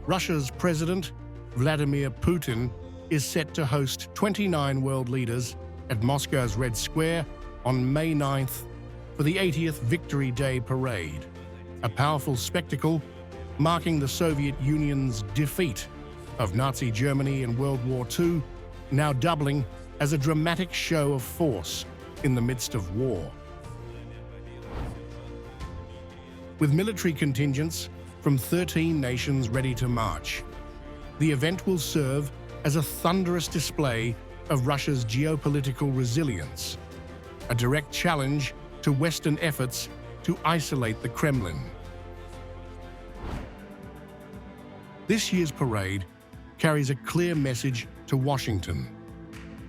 Russia's President Vladimir Putin is set to host 29 world leaders at Moscow's Red Square on May 9th for the 80th Victory Day Parade, a powerful spectacle marking the Soviet Union's defeat of Nazi Germany in World War II, now doubling as a dramatic show of force in the midst of war. With military contingents from 13 nations ready to march, the event will serve as a thunderous display of Russia's geopolitical resilience, a direct challenge to Western efforts to isolate the Kremlin. This year's parade carries a clear message to Washington.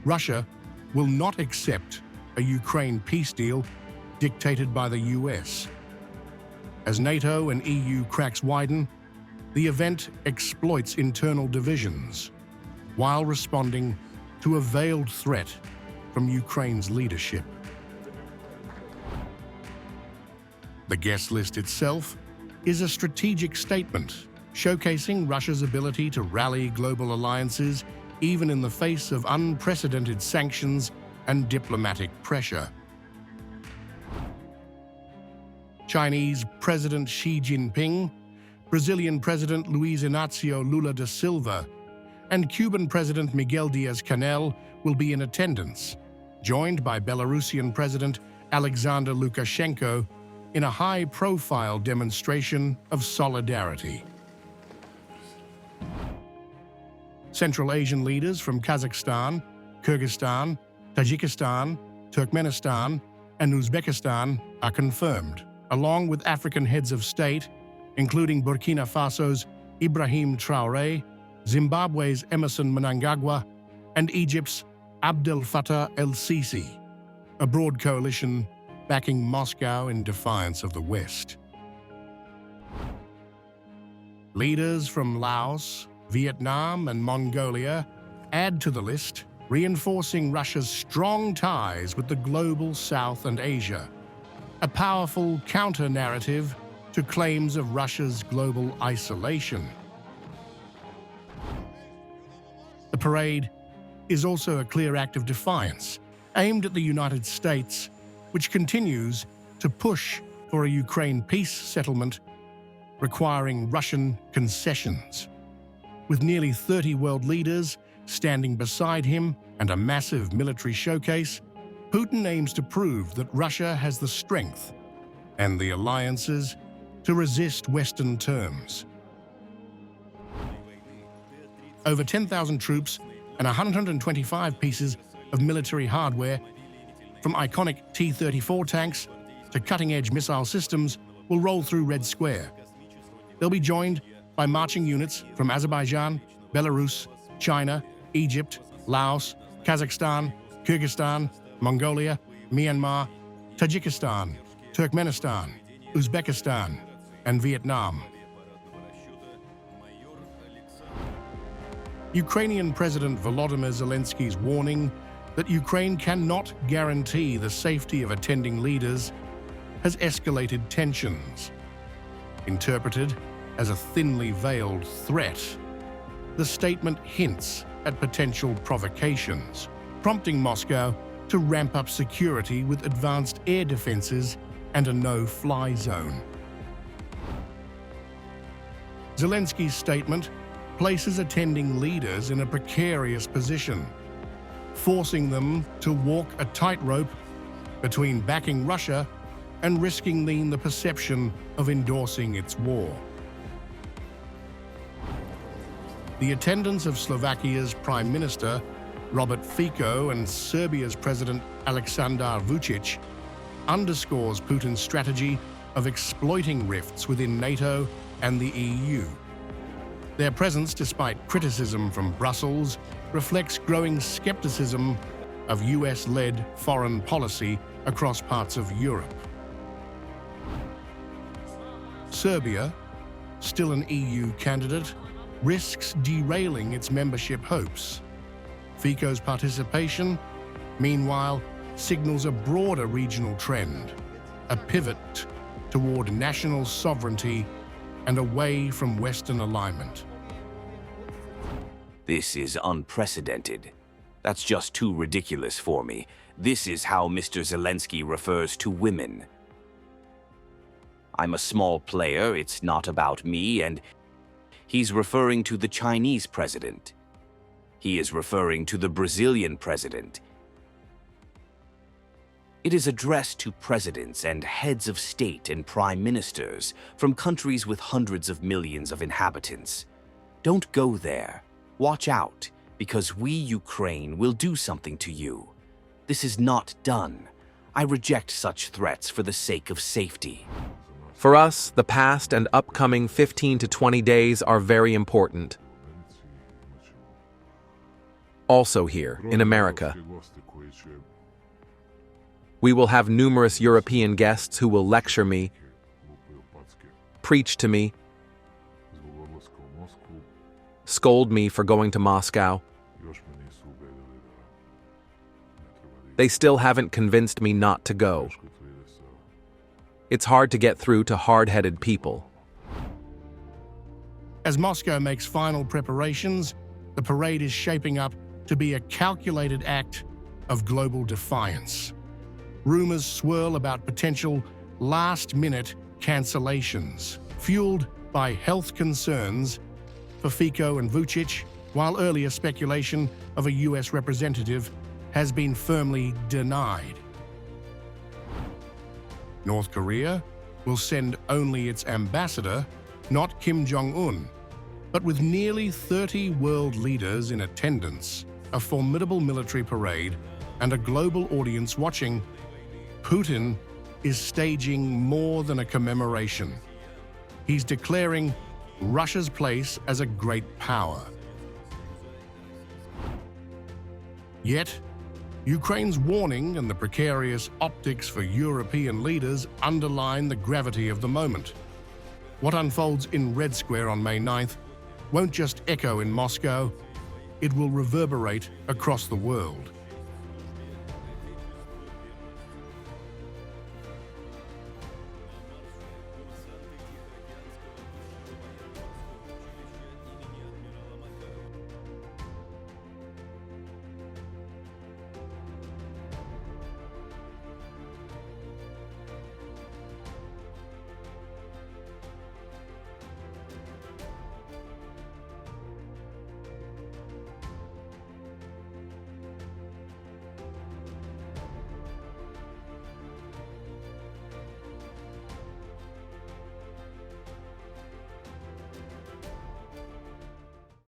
Russia will not accept a Ukraine peace deal dictated by the US. As NATO and EU cracks widen, the event exploits internal divisions while responding to a veiled threat from Ukraine's leadership. The guest list itself is a strategic statement, showcasing Russia's ability to rally global alliances even in the face of unprecedented sanctions and diplomatic pressure. Chinese President Xi Jinping, Brazilian President Luiz Inácio Lula da Silva, and Cuban President Miguel Diaz-Canel will be in attendance, joined by Belarusian President Alexander Lukashenko in a high-profile demonstration of solidarity. Central Asian leaders from Kazakhstan, Kyrgyzstan, Tajikistan, Turkmenistan, and Uzbekistan are confirmed, along with African heads of state, including Burkina Faso's Ibrahim Traoré, Zimbabwe's Emerson Mnangagwa, and Egypt's Abdel Fattah el-Sisi, a broad coalition backing Moscow in defiance of the West. Leaders from Laos, Vietnam, and Mongolia add to the list, reinforcing Russia's strong ties with the global South and Asia, a powerful counter-narrative to claims of Russia's global isolation. The parade is also a clear act of defiance aimed at the United States, which continues to push for a Ukraine peace settlement requiring Russian concessions. With nearly 30 world leaders standing beside him and a massive military showcase, Putin aims to prove that Russia has the strength and the alliances to resist Western terms. Over 10,000 troops and 125 pieces of military hardware, from iconic T-34 tanks to cutting-edge missile systems, will roll through Red Square. They'll be joined by marching units from Azerbaijan, Belarus, China, Egypt, Laos, Kazakhstan, Kyrgyzstan, Mongolia, Myanmar, Tajikistan, Turkmenistan, Uzbekistan, and Vietnam. Ukrainian President Volodymyr Zelensky's warning that Ukraine cannot guarantee the safety of attending leaders has escalated tensions. Interpreted as a thinly veiled threat, the statement hints at potential provocations, prompting Moscow to ramp up security with advanced air defenses and a no-fly zone. Zelensky's statement places attending leaders in a precarious position, forcing them to walk a tightrope between backing Russia and risking the perception of endorsing its war. The attendance of Slovakia's Prime Minister Robert Fico and Serbia's President Alexander Vučić underscores Putin's strategy of exploiting rifts within NATO and the EU. Their presence, despite criticism from Brussels, reflects growing skepticism of US-led foreign policy across parts of Europe. Serbia, still an EU candidate, risks derailing its membership hopes. Fico's participation, meanwhile, signals a broader regional trend, a pivot toward national sovereignty and away from Western alignment. This is unprecedented. That's just too ridiculous for me. This is how Mr. Zelensky refers to women. I'm a small player, it's not about me, and he's referring to the Chinese president. He is referring to the Brazilian president. It is addressed to presidents and heads of state and prime ministers from countries with hundreds of millions of inhabitants. Don't go there. Watch out, because we, Ukraine, will do something to you. This is not done. I reject such threats for the sake of safety. For us, the past and upcoming 15 to 20 days are very important. Also here, in America, we will have numerous European guests who will lecture me, preach to me, scold me for going to Moscow. They still haven't convinced me not to go. It's hard to get through to hard-headed people. As Moscow makes final preparations, the parade is shaping up to be a calculated act of global defiance. Rumors swirl about potential last-minute cancellations, fueled by health concerns for Fico and Vučić, while earlier speculation of a US representative has been firmly denied. North Korea will send only its ambassador, not Kim Jong-un, but with nearly 30 world leaders in attendance, a formidable military parade, and a global audience watching, Putin is staging more than a commemoration. He's declaring Russia's place as a great power. Yet, Ukraine's warning and the precarious optics for European leaders underline the gravity of the moment. What unfolds in Red Square on May 9th won't just echo in Moscow, it will reverberate across the world.